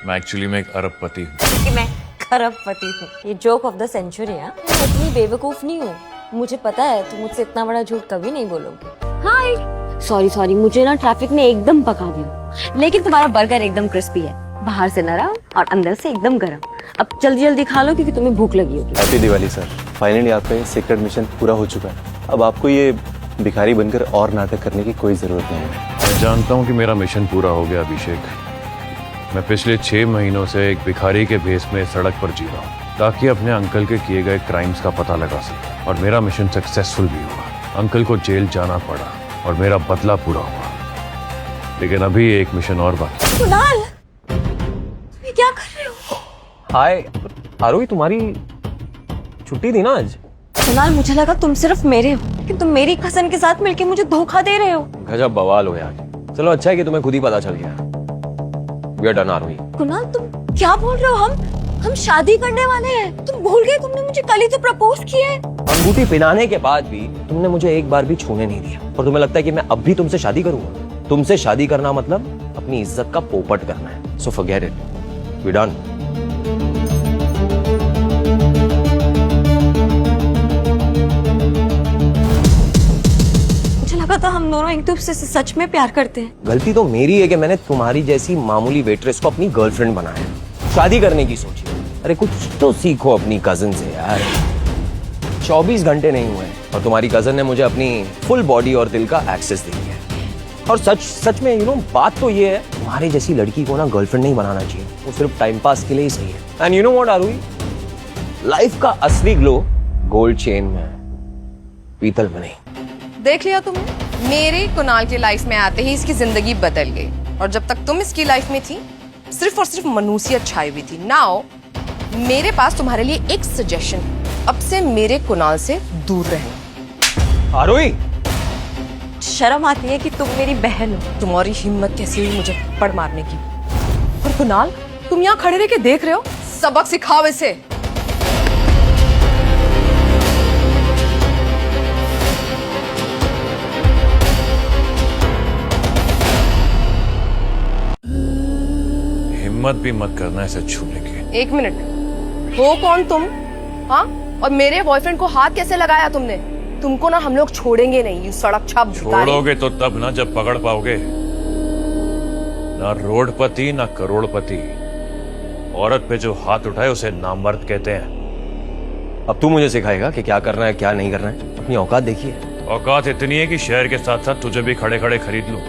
मैं एक्चुअली में एक अरबपति हूँ। कि मैं खरबपति हूँ। ये जोक ऑफ द सेंचुरी है। मैं इतनी बेवकूफ नहीं हूँ। मुझे पता है तुम मुझसे इतना बड़ा झूठ कभी नहीं बोलोगे। हाय सॉरी मुझे ना ट्रैफिक ने एकदम पका दिया, लेकिन तुम्हारा बर्गर एकदम क्रिस्पी है, बाहर से नरम और अंदर से एकदम गर्म। अब जल्दी जल्दी खा लो क्योंकि तुम्हें भूख लगी होगी। Happy Diwali sir. फाइनली आपका ये सीक्रेट मिशन पूरा हो चुका है। अब आपको ये भिखारी बनकर और नाटक करने की कोई जरूरत नहीं है। मैं जानता हूँ कि मेरा मिशन पूरा हो गया अभिषेक। मैं पिछले 6 महीनों से एक भिखारी के भेस में सड़क पर जी रहा हूँ ताकि अपने अंकल के किए गए क्राइम्स का पता लगा सके, और मेरा मिशन सक्सेसफुल भी हुआ। अंकल को जेल जाना पड़ा और मेरा बदला पूरा हुआ, लेकिन अभी एक मिशन और बाकी। कुणाल, तुम क्या कर रहे हो? हाय आरोही, तुम्हारी छुट्टी थी ना आज? कुणाल, मुझे लगा तुम सिर्फ मेरे हो, लेकिन तुम मेरी कजन के साथ मिलके मुझे धोखा दे रहे हो। गजब बवाल हो यार। चलो अच्छा है कि तुम्हें खुद ही पता चल गया। वी आर डन आरोही। कुणाल, तुम क्या बोल रहे हो? हम शादी करने वाले हैं। तुम भूल गए? तुमने मुझे कल ही तो प्रपोज किया है। अंगूठी पहनाने के बाद भी तुमने मुझे एक बार भी छूने नहीं दिया, और तुम्हें लगता है कि मैं अब भी तुमसे शादी करूंगा? तुमसे शादी करना मतलब अपनी इज्जत का पोपट करना है। So forget it, we done. मुझे लगा था हम दोनों एक दूसरे से सच में प्यार करते हैं। गलती तो मेरी है कि मैंने तुम्हारी जैसी मामूली वेट्रेस को अपनी गर्लफ्रेंड बनाया, शादी करने की सोची। अरे कुछ तो सीखो अपनी कजन से यार। 24 घंटे नहीं हुए और तुम्हारी कजन ने मुझे अपनी फुल बॉडी और दिल का एक्सेस दे दिया है। और सच में बात तो ये है, तुम्हारी जैसी लड़की को ना गर्लफ्रेंड नहीं बनाना चाहिए। वो सिर्फ टाइम पास के लिए ही सही है। एंड यू नो व्हाट आरुई, लाइफ का असली ग्लो गोल्ड चेन में है, पीतल में नहीं। देख लिया तुमने, मेरे कुणाल की लाइफ में आते ही इसकी जिंदगी बदल गई, और जब तक तुम इसकी लाइफ में थी सिर्फ और सिर्फ मनुष्यत छाई हुई थी। नाउ मेरे पास तुम्हारे लिए एक सजेशन, अब से मेरे कुणाल से दूर रहना। आरोही, शर्म आती है कि तुम मेरी बहन हो। तुम्हारी हिम्मत कैसी हुई मुझे पड़ मारने की? और कुणाल, तुम यहाँ खड़े रह के देख रहे हो? सबक सिखाओ इसे। हिम्मत भी मत करना इसे छूने की। एक मिनट, हो कौन तुम? हाँ, और मेरे बॉयफ्रेंड को हाथ कैसे लगाया तुमने? तुमको ना हम लोग छोड़ेंगे नहीं, ये सड़क छाप भिखारी। छोड़ोगे तो तब ना जब पकड़ पाओगे। ना रोडपति ना करोड़पति, औरत पे जो हाथ उठाए उसे नामर्द कहते हैं। अब तू मुझे सिखाएगा कि क्या करना है क्या नहीं करना है? अपनी औकात देखिए। औकात इतनी है कि शहर के साथ साथ तुझे भी खड़े खड़े खरीद लूं।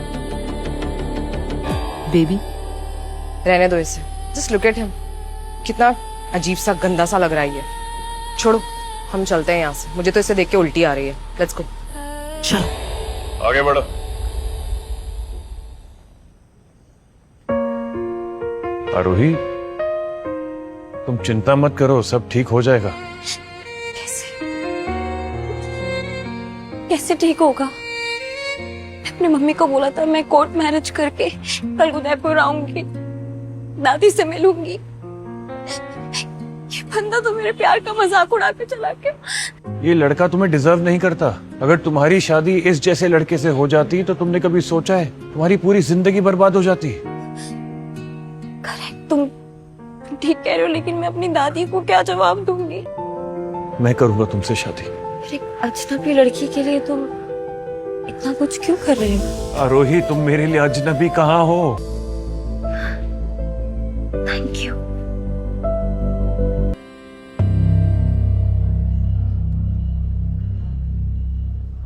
बेबी, रहने दो इसे। जस्ट लुक एट हिम, कितना अजीब सा गंदा सा लग रहा है ये। छोड़ो, हम चलते हैं यहाँ से। मुझे तो इसे देख के उल्टी आ रही है। Let's go. चलो आगे बढ़ो। आरोही, तुम चिंता मत करो, सब ठीक हो जाएगा। कैसे ठीक होगा? मैं अपनी मम्मी को बोला था मैं कोर्ट मैरिज करके कल उदयपुर आऊंगी, दादी से मिलूंगी। ये बंदा तो मेरे प्यार का मजाक उड़ा के चला गया। ये लड़का तुम्हें डिजर्व नहीं करता। अगर तुम्हारी शादी इस जैसे लड़के से हो जाती तो तुमने कभी सोचा है तुम्हारी पूरी जिंदगी बर्बाद हो जाती। करेक्ट, तुम ठीक कह रहे हो, लेकिन मैं अपनी दादी को क्या जवाब दूंगी? मैं करूंगा तुमसे शादी। एक अजनबी लड़की के लिए तुम इतना कुछ क्यों कर रहे हो? आरोही, तुम मेरे लिए अजनबी कहाँ हो? Thank you.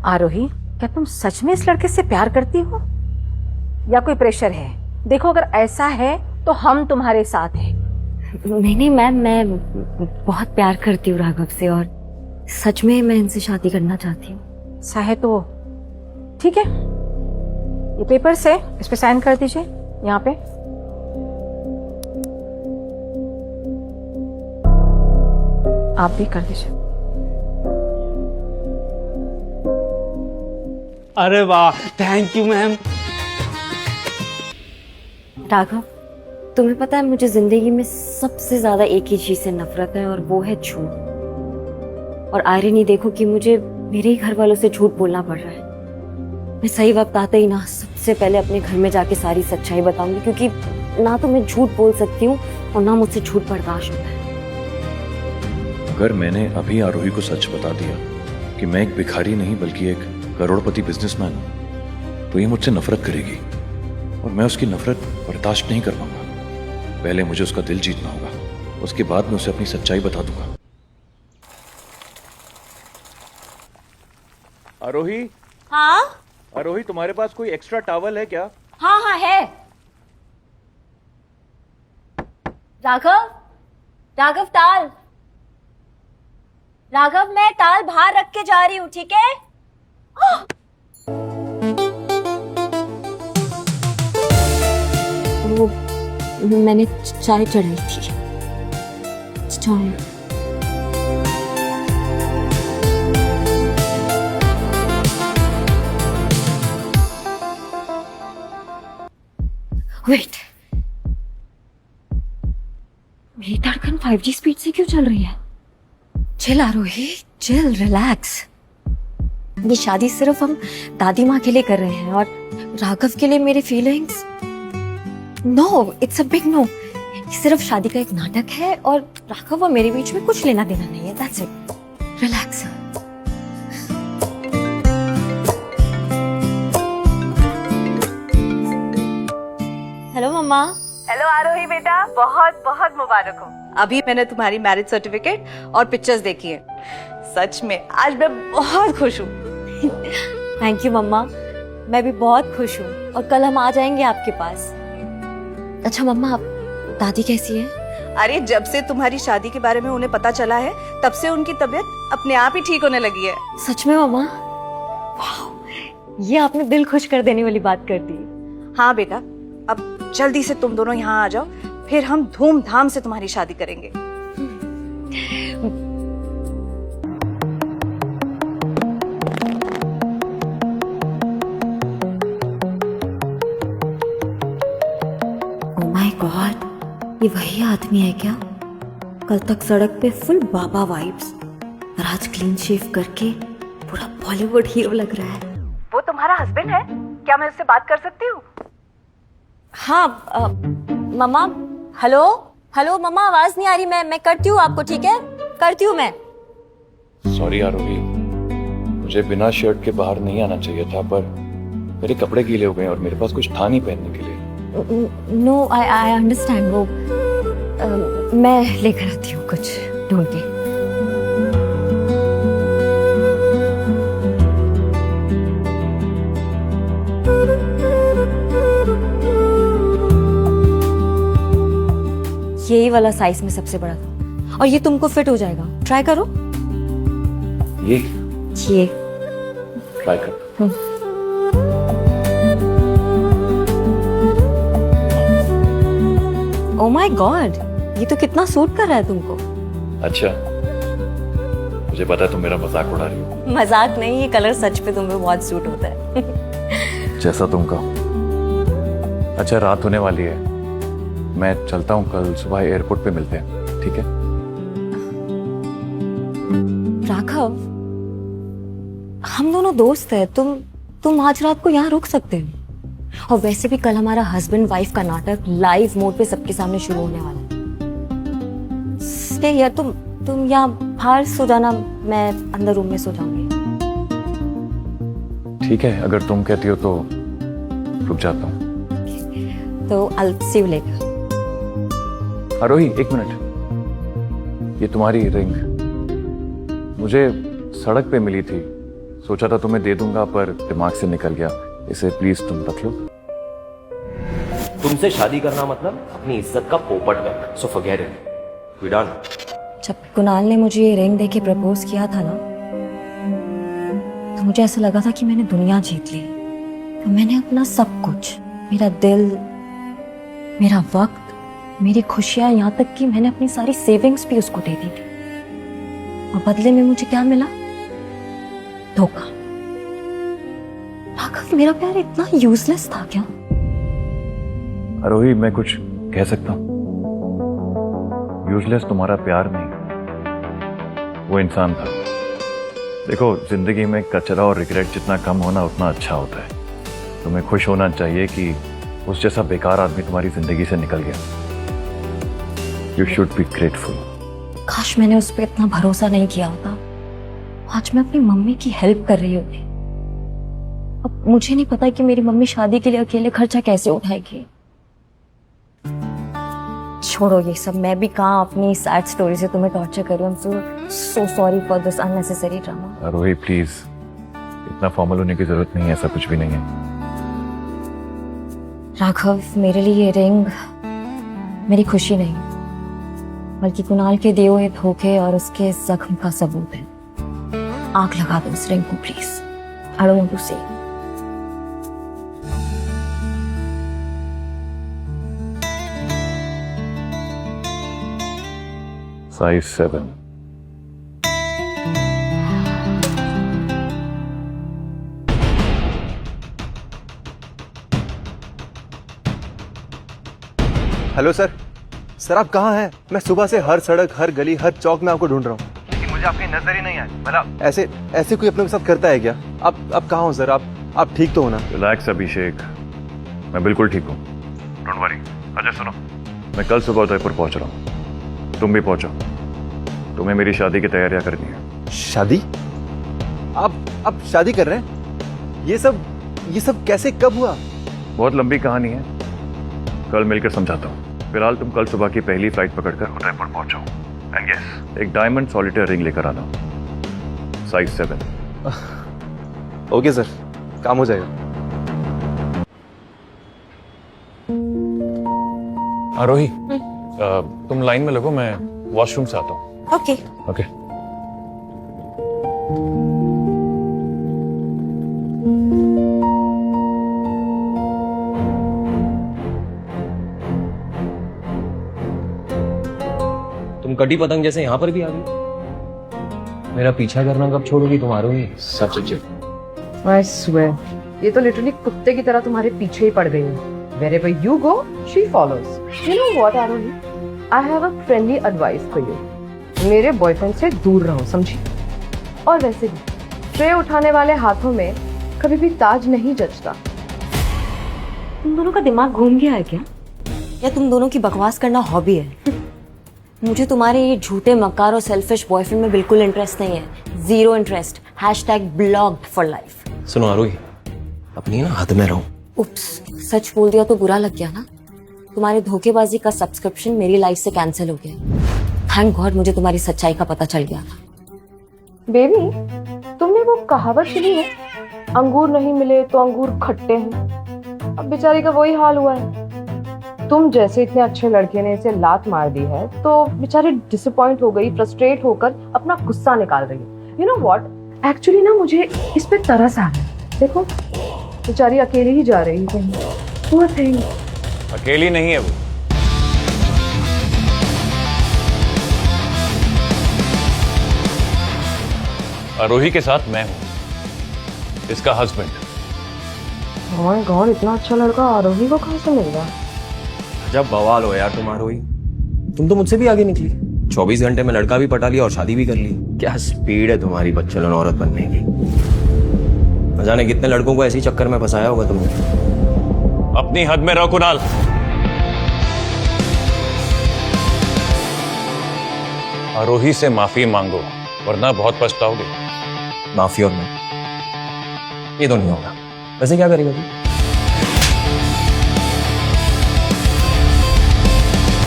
आरोही, क्या तुम सच में इस लड़के से प्यार करती हो या कोई प्रेशर है? देखो, अगर ऐसा है तो हम तुम्हारे साथ हैं। नहीं मैम, मैं बहुत प्यार करती हूँ राघव से, और सच में मैं इनसे शादी करना चाहती हूँ। ऐसा है तो ठीक है, ये पेपर्स है, इस पे साइन कर दीजिए यहाँ पे। आप भी कर दीजिए। अरे वाह, थैंक यू मैम। राघव, तुम्हें पता है मुझे जिंदगी में सबसे ज्यादा एक ही चीज से नफरत है, और वो है झूठ। और आयरनी देखो कि मुझे मेरे ही घर वालों से झूठ बोलना पड़ रहा है। मैं सही वक्त आते ही ना सबसे पहले अपने घर में जाके सारी सच्चाई बताऊंगी, क्योंकि ना तो मैं झूठ बोल सकती हूँ और ना मुझसे झूठ बर्दाश्त होता है। अगर मैंने अभी आरोही को सच बता दिया कि मैं एक भिखारी नहीं बल्कि एक करोड़पति बिजनेसमैन हूं, तो ये मुझसे नफरत करेगी और मैं उसकी नफरत बर्दाश्त नहीं कर पाऊंगा। पहले मुझे उसका दिल जीतना होगा, उसके बाद मैं उसे अपनी सच्चाई बता दूंगा। आरोही, हाँ आरोही, तुम्हारे पास कोई एक्स्ट्रा टॉवल है क्या? हाँ हाँ है। राघव, राघव ताल, राघव मैं ताल बाहर रख के जा रही हूँ, ठीक है? वो मैंने चाय चढ़ाई थी। चाय वेट, मेरी धड़कन 5G स्पीड से क्यों चल रही है? चिल आरोही, चिल, रिलैक्स। ये शादी सिर्फ हम दादी माँ के लिए कर रहे हैं और राघव के लिए मेरी feelings, no, it's a big no. ये सिर्फ शादी का एक नाटक है और राघव और मेरे बीच में कुछ लेना देना नहीं है। That's it, relax. Hello mamma. Hello Aarohi बेटा, बहुत बहुत मुबारक हो। अभी मैंने तुम्हारी मैरिज सर्टिफिकेट और पिक्चर्स देखी है। सच में आज मैं बहुत खुश हूँ। थैंक यू मम्मा, मैं भी बहुत खुश हूँ और कल हम आ जाएंगे आपके पास। अच्छा मम्मा, दादी कैसी है? अरे जब से तुम्हारी शादी के बारे में उन्हें पता चला है तब से उनकी तबीयत अपने आप ही ठीक होने लगी है। सच में मम्मा? वाह, ये आपने दिल खुश कर देने वाली बात कर दी। हाँ बेटा, अब जल्दी से तुम दोनों यहाँ आ जाओ, फिर हम धूमधाम से तुम्हारी शादी करेंगे। ओह माय गॉड, ये वही आदमी है क्या? कल तक सड़क पे फुल बाबा वाइब्स और आज क्लीन शेव करके पूरा बॉलीवुड हीरो लग रहा है। वो तुम्हारा हस्बैंड है क्या? मैं उससे बात कर सकती हूँ? हाँ मम्मा, हेलो हेलो मम्मा, आवाज नहीं आ रही। मैं करती हूँ आपको, ठीक है? करती हूँ मैं। सॉरी आरोही, मुझे बिना शर्ट के बाहर नहीं आना चाहिए था, पर मेरे कपड़े गीले हो गए और मेरे पास कुछ था नहीं पहनने के लिए। No, I understand. वो मैं लेकर आती हूँ कुछ ढूंढ के। यही वाला साइज में सबसे बड़ा था और ये तुमको फिट हो जाएगा। ट्राई करो। ये ट्राई कर। ओ माय गॉड, ये तो कितना सूट कर रहा है तुमको। अच्छा, मुझे पता है तुम मेरा मजाक उड़ा रही हो। मजाक नहीं, ये कलर सच पे तुम्हें बहुत सूट होता है। जैसा तुम कहो। अच्छा, रात होने वाली है, मैं चलता हूँ। कल सुबह एयरपोर्ट पे मिलते हैं, ठीक है? राघव, हम दोनों दोस्त हैं। तुम आज रात को यहाँ रुक सकते हो। और वैसे भी कल हमारा हस्बैंड वाइफ का नाटक लाइव मोड पे सबके सामने शुरू होने वाला है। स्टे हियर, तुम यहाँ बाहर सो जाना, मैं अंदर रूम में सो जाऊंगी। ठीक है, अगर तुम कहती हो तो रुक जाता हूँ। तो I'll see you later। आरोही, एक मिनट। ये तुम्हारी रिंग मुझे सड़क पे मिली थी। सोचा था तुम्हें दे दूंगा, पर दिमाग से निकल गया। इसे प्लीज तुम रख लो। तुमसे शादी करना मतलब अपनी इज्जत का पोपट करना। So forget it, we done. जब कुणाल ने मुझे ये रिंग देके प्रपोज किया था ना, तो मुझे ऐसा लगा था कि मैंने दुनिया जीत ली। तो मैंने अपना सब कुछ, मेरा दिल, मेरा वक्त, मेरी खुशियां, यहाँ तक कि मैंने अपनी सारी सेविंग्स भी उसको दे दी थी। और बदले में मुझे क्या मिला? धोखा। राघव, मेरा प्यार इतना यूजलेस था क्या? आरोही, मैं कुछ कह सकता हूँ? यूजलेस तुम्हारा प्यार नहीं, वो इंसान था। देखो, जिंदगी में कचरा और रिग्रेट जितना कम होना उतना अच्छा होता है। तुम्हें खुश होना चाहिए कि उस जैसा बेकार आदमी तुम्हारी जिंदगी से निकल गया। You should be grateful. काश मैंने उस पर इतना भरोसा नहीं किया होता, आज मैं अपनी मम्मी की हेल्प कर रही होती। अब मुझे नहीं पता कि मेरी मम्मी शादी के लिए अकेले खर्चा कैसे उठाएगी। छोड़ो ये सब, मैं भी कहाँ अपनी सैड स्टोरी से तुम्हें टॉर्चर करूं। I am so sorry for this unnecessary drama. Aarohi please, इतना फॉर्मल होने की जरूरत नहीं है, ऐसा कुछ भी नहीं है। राघव, मेरे लिए ये रिंग मेरी खुशी नहीं, बल्कि कुणाल के दिए हुए धोखे और उसके जख्म का सबूत है। आग लगा दो उस रिंग को please. I don't want to say. Size 7। Hello sir. Sir आप कहाँ हैं? मैं सुबह से हर सड़क, हर गली, हर चौक में आपको ढूंढ रहा हूँ, लेकिन मुझे आपकी नजर ही नहीं आई। मतलब ऐसे कोई अपने के साथ करता है क्या? आप कहाँ हो सर? आप ठीक तो हो ना? रिलैक्स अभिषेक, मैं बिल्कुल ठीक हूँ। Don't worry. अच्छा सुनो, मैं कल सुबह उदयपुर पहुंच रहा हूँ, तुम भी पहुंचो। तुम्हें मेरी शादी की तैयारियां करनी है। शादी? आप शादी कर रहे हैं? ये सब कैसे, कब हुआ? बहुत लंबी कहानी है, कल मिलकर समझाता हूँ। फिलहाल तुम कल सुबह की पहली फ्लाइट पकड़कर उदयपुर पहुंचो। एंड यस, एक डायमंड सॉलिटेयर रिंग लेकर आना, साइज 7। ओके सर, काम हो जाएगा। आरोही, तुम लाइन में लगो, मैं वॉशरूम से आता हूँ। ओके। ओके। तुम कटी पतंग जैसे यहाँ पर भी आ गई। मेरा पीछा करना कब छोड़ोगी तुम आरोही? सच अजीब। I swear, ये तो लिटरली कुत्ते की तरह तुम्हारे पीछे ही पड़ गई है। Wherever you go, she follows. You know what, Arohi? I have a friendly advice for you. मेरे बॉयफ्रेंड से दूर रहो, समझी? और वैसे भी ट्रे उठाने वाले हाथों में कभी भी ताज नहीं जचता। तुम दोनों का दिमाग घूम गया है क्या, या तुम दोनों की बकवास करना हॉबी है? मुझे तुम्हारे ये झूठे मक्कार और सेल्फिश बॉयफ्रेंड में बिल्कुल इंटरेस्ट नहीं है। Zero interest. #blocked for life। सुनो आरोही, अपनी ना हद में रहो। उप्स, सच बोल दिया तो बुरा लग गया ना? तुम्हारे धोखेबाजी का सब्सक्रिप्शन मेरी लाइफ से कैंसिल हो गया। थैंक गॉड मुझे तुम्हारी सच्चाई का पता चल गया था। बेबी, तुमने वो कहावत सुनी है, अंगूर नहीं मिले तो अंगूर खट्टे हैं। अब बेचारी का वही हाल हुआ है। तुम जैसे इतने अच्छे लड़के ने इसे लात मार दी है तो बेचारी डिसअपॉइंट हो गई, फ्रस्ट्रेट होकर अपना गुस्सा निकाल रही है। यू नो व्हाट, एक्चुअली ना मुझे इस पे तरस आ रहा है। देखो, बेचारी अकेली ही जा रही है कहीं। Poor thing। अकेली नहीं है वो, आरोही के साथ मैं हूं, इसका हस्बैंड। ओह गॉड, इतना अच्छा लड़का आरोही को कहां से मिल गया? जब बवाल हो यार तुम आरोही, तुम तो मुझसे भी आगे निकली। 24 घंटे में लड़का भी पटा लिया और शादी भी कर ली। क्या स्पीड है तुम्हारी बच्चलन औरत बनने की। न जाने कितने लड़कों को ऐसे ही चक्कर में फंसाया होगा तुमने। अपनी हद में रहो कुणाल। आरोही से माफी मांगो, वरना बहुत पछताओगे। माफी और मैं, ये तो नहीं होगा। वैसे क्या करेगा तू?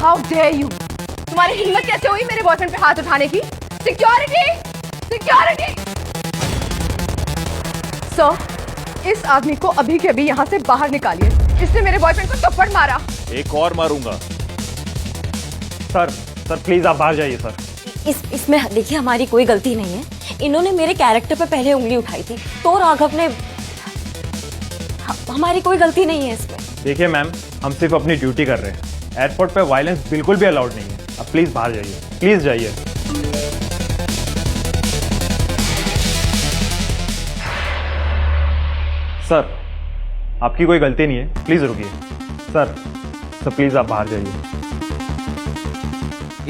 How dare you! तुम्हारी हिम्मत कैसे हुई मेरे बॉयफ्रेंड पे हाथ उठाने की? सिक्योरिटी! सिक्योरिटी! सर, इस आदमी को अभी के अभी यहाँ से बाहर निकालिए। इसने मेरे बॉयफ्रेंड को थप्पड़ मारा। एक और मारूंगा। सर प्लीज आप बाहर जाइए सर। इसमें देखिए हमारी कोई गलती नहीं है। इन्होंने मेरे कैरेक्टर पे पहले उंगली उठाई थी तो राघव ने, हमारी कोई गलती नहीं है इसमें। देखिए मैम, हम सिर्फ अपनी ड्यूटी कर रहे हैं। एयरपोर्ट पे वायलेंस बिल्कुल भी अलाउड नहीं है। अब प्लीज बाहर जाइए, प्लीज जाइए। सर, आपकी कोई गलती नहीं है, प्लीज रुकिए। सर प्लीज आप बाहर जाइए।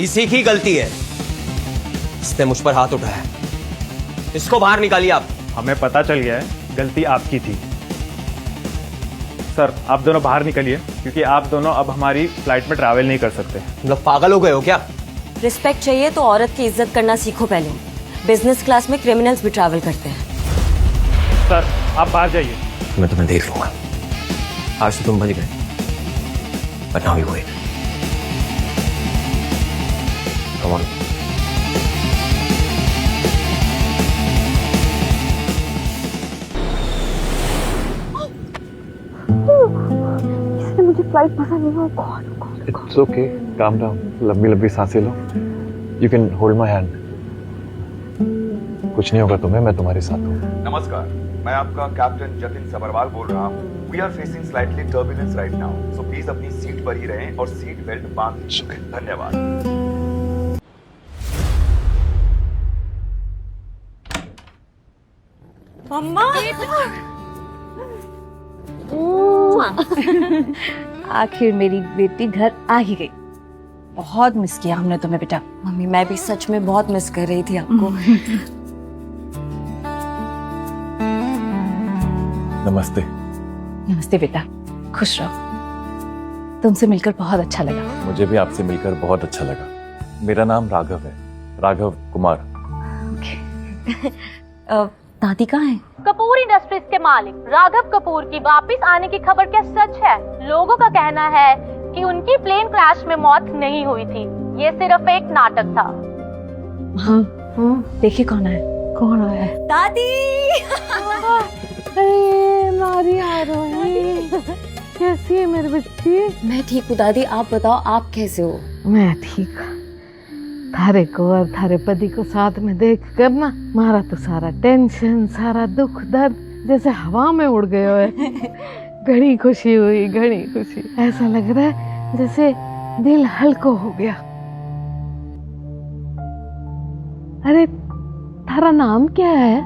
इसी की गलती है, इसने मुझ पर हाथ उठाया। इसको बाहर निकालिए आप। हमें पता चल गया है गलती आपकी थी। सर आप दोनों बाहर निकलिए, क्योंकि आप दोनों अब हमारी फ्लाइट में ट्रैवल नहीं कर सकते। मतलब पागल हो गए हो क्या? रिस्पेक्ट चाहिए तो औरत की इज्जत करना सीखो पहले। बिजनेस क्लास में क्रिमिनल्स भी ट्रैवल करते हैं। सर आप बाहर जाइए। मैं तुम्हें देख लूंगा। आज तो तुम बच गए, but now you wait. Come on. मुझे फ्लाइट पसंद नहीं। कौन? इट्स ओके, काम डाउन, लंबी लंबी सांसें लो। You can hold my hand. कुछ नहीं होगा तुम्हें, मैं तुम्हारे साथ हूँ। नमस्कार, मैं आपका कैप्टन जतिन सबरवाल बोल रहा हूँ। We are facing slightly turbulence right now, so please अपनी सीट पर ही रहें और सीट बेल्ट बांध लीजिए। धन्यवाद। मम्मा आखिर मेरी बेटी घर आ ही गई। बहुत मिस किया हमने तुम्हें बेटा। मम्मी मैं भी सच में बहुत मिस कर रही थी आपको। नमस्ते। नमस्ते बेटा, खुश रहो। तुमसे मिलकर बहुत अच्छा लगा। मुझे भी आपसे मिलकर बहुत अच्छा लगा। मेरा नाम राघव है, राघव कुमार। दादी कहाँ है? कपूर इंडस्ट्रीज के मालिक राघव कपूर की वापस आने की खबर क्या सच है? लोगों का कहना है कि उनकी प्लेन क्रैश में मौत नहीं हुई थी, ये सिर्फ एक नाटक था। हाँ, देखिए कौन है। कौन है? दादी। अरे नारी आ रही, कैसी है मेरी बच्ची? मैं ठीक हूँ दादी, आप बताओ आप कैसे हो? मैं ठीक हूँ। थारे को और थारे पति को साथ में देख कर ना मारा तो सारा टेंशन, सारा दुख दर्द जैसे हवा में उड़ गए हुए। घनी खुशी हुई, घनी खुशी। ऐसा लग रहा है जैसे दिल हल्का हो गया। अरे थारा नाम क्या है?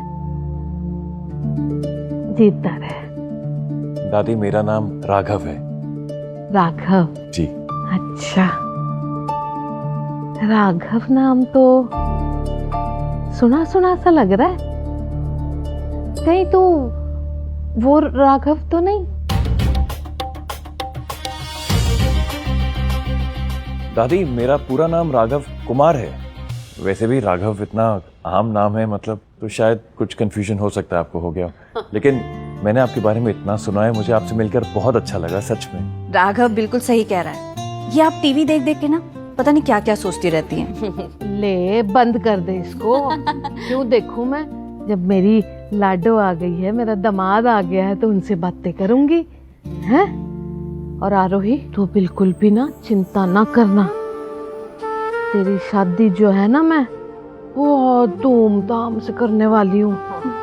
जीता रहे। दादी मेरा नाम राघव है। राघव जी। अच्छा, राघव नाम तो सुना सुना सा लग रहा है। कहीं तो वो राघव तो नहीं? दादी मेरा पूरा नाम राघव कुमार है। वैसे भी राघव इतना आम नाम है, मतलब तो शायद कुछ कंफ्यूजन हो सकता है, आपको हो गया। लेकिन मैंने आपके बारे में इतना सुना है, मुझे आपसे मिलकर बहुत अच्छा लगा सच में। राघव बिल्कुल सही कह रहा है। ये आप टीवी देख देख के ना पता नहीं क्या क्या सोचती रहती हैं। ले बंद कर दे इसको। क्यों देखूं मैं? जब मेरी लाडो आ गई है, मेरा दामाद आ गया है, तो उनसे बातें करूंगी हैं। और आरोही तू बिल्कुल भी ना चिंता ना करना। तेरी शादी जो है ना मैं बहुत धूमधाम से करने वाली हूँ।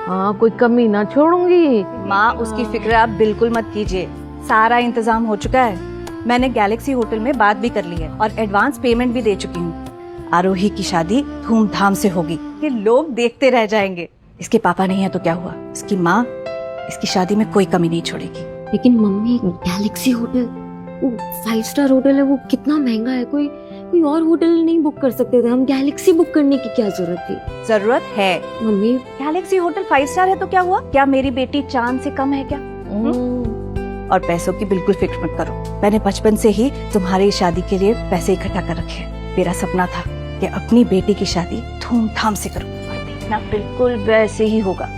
हाँ, कोई कमी ना छोड़ूंगी। माँ उसकी फिक्र आप बिल्कुल मत कीजिए, सारा इंतजाम हो चुका है। मैंने गैलेक्सी होटल में बात भी कर ली है और एडवांस पेमेंट भी दे चुकी हूँ। आरोही की शादी धूमधाम से होगी, ये लोग देखते रह जाएंगे। इसके पापा नहीं है तो क्या हुआ, इसकी माँ इसकी शादी में कोई कमी नहीं छोड़ेगी। लेकिन मम्मी गैलेक्सी होटल वो 5 स्टार होटल है, वो कितना महंगा है। कोई और होटल नहीं बुक कर सकते थे हम? गैलेक्सी बुक करने की क्या जरूरत थी? जरूरत है मम्मी। गैलेक्सी होटल 5 स्टार है तो क्या हुआ? क्या मेरी बेटी चांद से कम है क्या? और पैसों की बिल्कुल फिक्र मत करो। मैंने बचपन से ही तुम्हारी शादी के लिए पैसे इकट्ठा कर रखे हैं। मेरा सपना था कि अपनी बेटी की शादी धूमधाम से करूं, और देखना बिल्कुल वैसे ही होगा।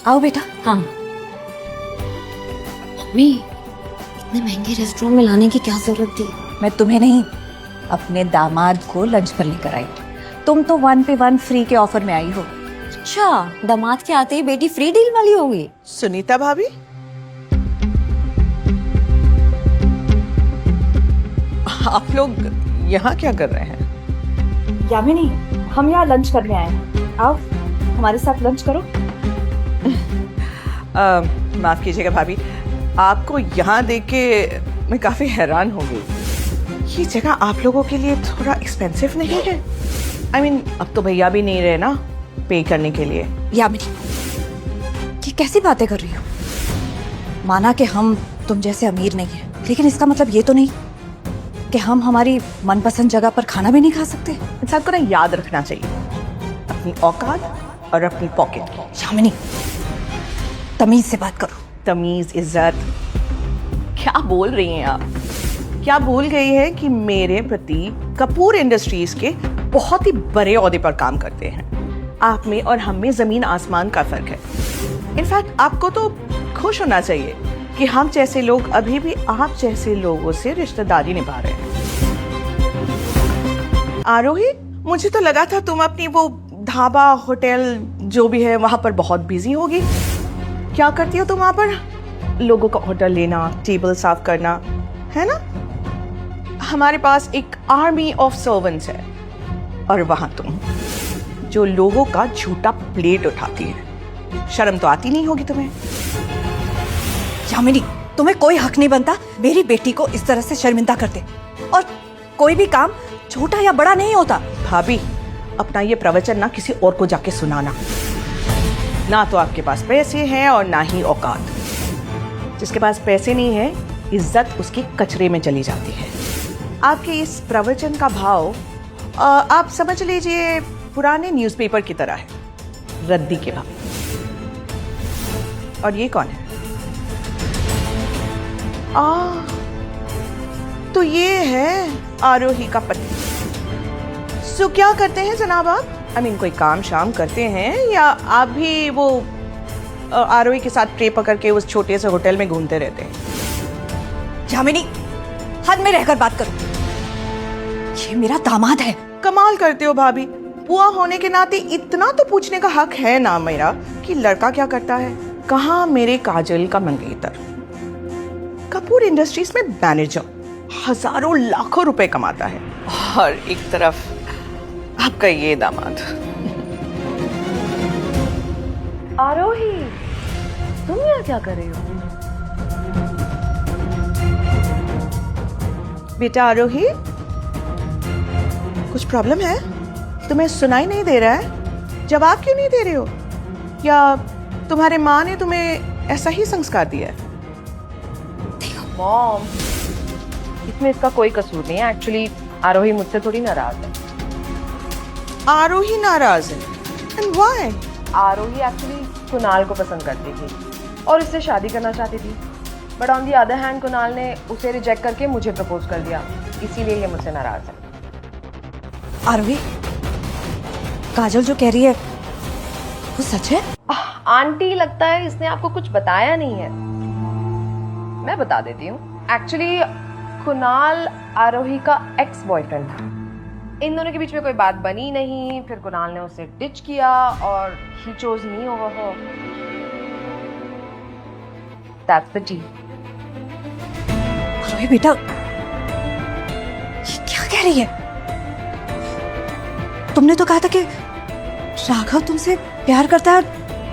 आओ बेटा। हाँ मम्मी, इतने महंगे रेस्टोरेंट में लाने की क्या जरूरत थी? मैं तुम्हें नहीं, अपने दामाद को लंच पर लेकर आई। तुम तो 1 पे 1 फ्री के ऑफर में आई हो। अच्छा, दामाद के आते ही बेटी फ्री डील वाली होगी। सुनीता भाभी, आप लोग यहाँ क्या कर रहे हैं? यामिनी, हम यहाँ लंच करने आए हैं। आओ हमारे साथ लंच करो। माफ कीजिएगा भाभी, आपको यहाँ देख के मैं काफी हैरान हो गई। ये जगह आप लोगों के लिए थोड़ा एक्सपेंसिव नहीं है? I mean, अब तो भैया भी नहीं रहे ना पे करने के लिए। यामिनी, ये कैसी बातें कर रही हो? माना कि हम तुम जैसे अमीर नहीं है, लेकिन इसका मतलब ये तो नहीं कि हम हमारी मनपसंद जगह पर खाना भी नहीं खा सकते। इंसान को ना याद रखना चाहिए अपनी औकात और अपनी पॉकेट। शामिनी, तमीज से बात करो। तमीज, इज्जत, क्या बोल रही हैं आप? क्या भूल गई है कि मेरे पति कपूर इंडस्ट्रीज के बहुत ही बड़े ओहदे पर काम करते हैं। आप में और हम में जमीन आसमान का फर्क है। इनफैक्ट आपको तो खुश होना चाहिए कि हम जैसे लोग अभी भी आप जैसे लोगों से रिश्तेदारी निभा रहे हैं। आरोही, मुझे तो लगा था तुम अपनी वो ढाबा, होटल जो भी है वहां पर बहुत बिजी होगी। क्या करती हो तुम वहां पर? लोगों का ऑर्डर लेना, टेबल साफ करना, है ना? हमारे पास एक आर्मी ऑफ सर्वेंट्स है और वहां तुम जो लोगों का झूठा प्लेट उठाती है। शर्म तो आती नहीं होगी तुम्हें? शामिनी, तुम्हें कोई हक नहीं बनता मेरी बेटी को इस तरह से शर्मिंदा करते। और कोई भी काम छोटा या बड़ा नहीं होता। भाभी, अपना ये प्रवचन ना किसी और को जाके सुनाना। ना तो आपके पास पैसे हैं और ना ही औकात। जिसके पास पैसे नहीं है, इज्जत उसके कचरे में चली जाती है। आपके इस प्रवचन का भाव आप समझ लीजिए पुराने न्यूज़पेपर की तरह है, रद्दी के भाव। और ये कौन है? तो ये है आरोही का पति। सो क्या करते हैं जनाब आप? कोई काम शाम करते हैं या आप भी वो आरोही के साथ ट्रे पकड़ के उस छोटे से होटल में घूमते रहते हैं? शामिनी, हद में रहकर बात करो। ये मेरा दामाद है। कमाल करते हो भाभी। बुआ होने के नाते इतना तो पूछने का हक है ना मेरा कि लड़का क्या करता है। कहाँ मेरे काजल का मंगेतर कपूर इंडस्ट्रीज में मैनेजर, हजारों लाखों रुपए कमाता है, और एक तरफ आपका ये दामाद। आरोही, तुम यहाँ क्या कर रही हो? बेटा आरोही, कुछ प्रॉब्लम है? तुम्हें सुनाई नहीं दे रहा है? जवाब क्यों नहीं दे रहे हो? या तुम्हारे माँ ने तुम्हें ऐसा ही संस्कार दिया है? मॉम, इसमें इसका कोई कसूर नहीं है। एक्चुअली आरोही मुझसे थोड़ी नाराज है। आरोही नाराज है? And why? Aarohi actually Kunal को पसंद करती थी और उससे शादी करना चाहती थी, but on the other hand Kunal ने उसे रिजेक्ट करके मुझे प्रपोज कर दिया, इसीलिए ये मुझसे नाराज है। आरोही, काजल जो कह रही है वो सच है? आंटी, लगता है इसने आपको कुछ बताया नहीं है। मैं बता देती हूँ। एक्चुअली कुणाल आरोही का एक्स बॉयफ्रेंड था। इन दोनों के बीच में कोई बात बनी नहीं, फिर कुणाल ने उसे डिच किया और he chose me over her. That's the tea. Aarohi बेटा, ये क्या कह रही है? तुमने तो कहा था कि राघव तुमसे प्यार करता है,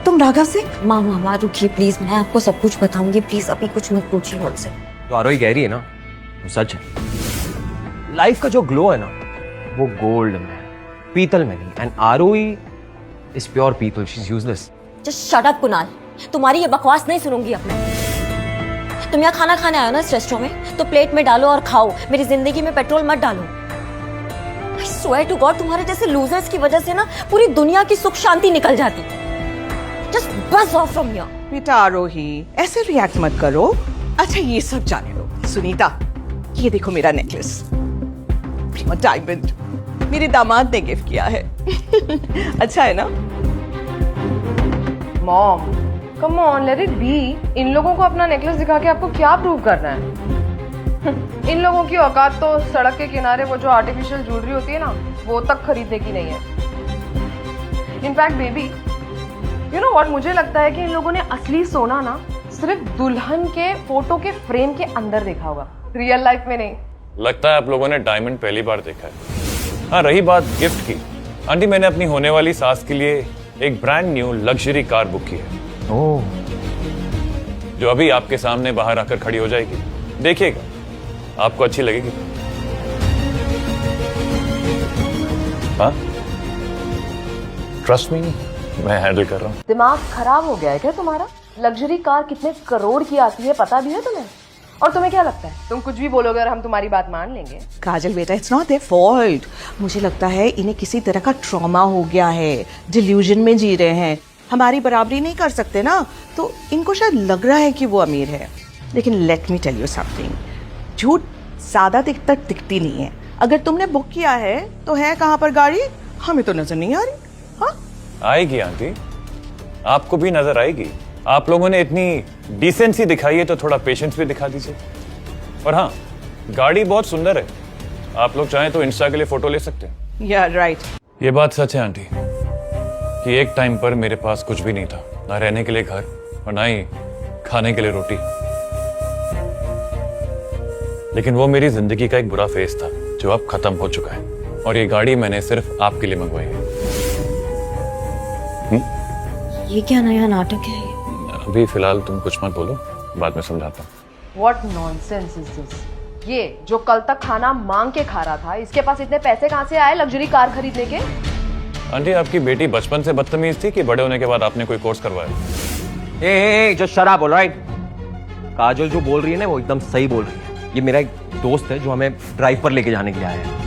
तुम राघव से? मामा रुकिए प्लीज, मैं आपको सब कुछ बताऊंगी, प्लीज अभी कुछ मत पूछिए मुझसे। तो आरोही कह रही है ना, वो सच है। लाइफ का जो ग्लो है ना, वो गोल्ड में है, पीतल में नहीं। एंड आरोही इज प्योर पीतल, she is useless. Just shut up Kunal, तुम्हारी ये बकवास नहीं सुनूंगी अब मैं। तुम यहाँ खाना खाने आए हो ना इस रेस्टोरेंट में, तो प्लेट में डालो और खाओ, मेरी जिंदगी में पेट्रोल मत डालो। I swear to God, तुम्हारे जैसे लूजर्स की वजह से ना पूरी दुनिया की सुख शांति निकल जाती। Just buzz off from here. बेटा आरोही, ऐसे रिएक्ट मत करो। अच्छा ये सब जाने दो। सुनीता, ये देखो मेरा नेकलेस, प्रीमा डायमंड, मेरे दामाद ने गिफ्ट किया है। अच्छा है ना? Mom, come on, let it be. इन लोगों को अपना नेकलेस दिखा के आपको क्या प्रूव करना है? इन लोगों की औकात तो सड़क के किनारे वो जो आर्टिफिशियल ज्वेलरी होती है ना, वो तक खरीदने की नहीं है। In fact baby, you know what, मुझे लगता है कि इन लोगों ने असली सोना ना सिर्फ दुल्हन के फोटो के फ्रेम के अंदर देखा होगा, रियल लाइफ में नहीं। लगता है आप लोगों ने डायमंड पहली बार देखा है। हाँ, रही बात गिफ्ट की, आंटी मैंने अपनी होने वाली सास के लिए एक brand new luxury car book की है। ओह, जो अभी आपके सामने बाहर आकर खड़ी हो जाएगी। देखिएगा, आपको अच्छी लगेगी। हाँ, ट्रस्ट मी, मैं हैंडल कर रहा हूँ। दिमाग खराब हो गया है क्या तुम्हारा? लग्जरी कार कितने करोड़ की आती है पता भी है तुम्हें? और तुम्हें क्या लगता है तुम कुछ भी बोलोगे और हम तुम्हारी बात मान लेंगे? काजल बेटा, इट्स नॉट देयर फॉल्ट। मुझे लगता है इन्हें किसी तरह का ट्रॉमा हो गया है, डिल्यूजन में जी रहे हैं। हमारी बराबरी नहीं कर सकते ना, तो इनको शायद लग रहा है कि वो अमीर है। लेकिन let me tell you something, झूठ ज्यादा देर तक टिकती नहीं है। अगर तुमने बुक किया है तो है कहाँ पर गाड़ी? हमें तो नजर नहीं आ रही। हाँ, आएगी आंटी, आपको भी नजर आएगी। आप लोगों ने इतनी डिसेंसी दिखाई है तो थोड़ा पेशेंस भी दिखा दीजिए। और हाँ, गाड़ी बहुत सुंदर है, आप लोग चाहें तो इंस्टा के लिए फोटो ले सकते हैं। या राइट। ये बात सच है आंटी कि एक टाइम पर मेरे पास कुछ भी नहीं था, ना रहने के लिए घर और ना ही खाने के लिए रोटी। लेकिन वो मेरी जिंदगी का एक बुरा फेज था जो अब खत्म हो चुका है, और ये गाड़ी मैंने सिर्फ आपके लिए मंगवाई है। ये क्या नया नाटक है? अभी फिलहाल तुम कुछ मत बोलो, बाद में समझाता हूँ। What nonsense is this? ये जो कल तक खाना मांग के खा रहा था, इसके पास इतने पैसे कहाँ से आए लग्जरी कार खरीदने के? आंटी, आपकी बेटी बचपन से बदतमीज थी कि बड़े होने के बाद आपने कोई कोर्स करवाया? ए जो शराब बोल राइट, काजल जो बोल रही है ना वो एकदम सही बोल रही है। ये मेरा एक दोस्त है जो हमें ड्राइव पर लेके जाने के लिए आया है।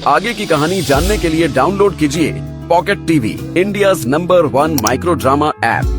आगे की कहानी जानने के लिए डाउनलोड कीजिए pocket TV, India's number 1 micro drama app.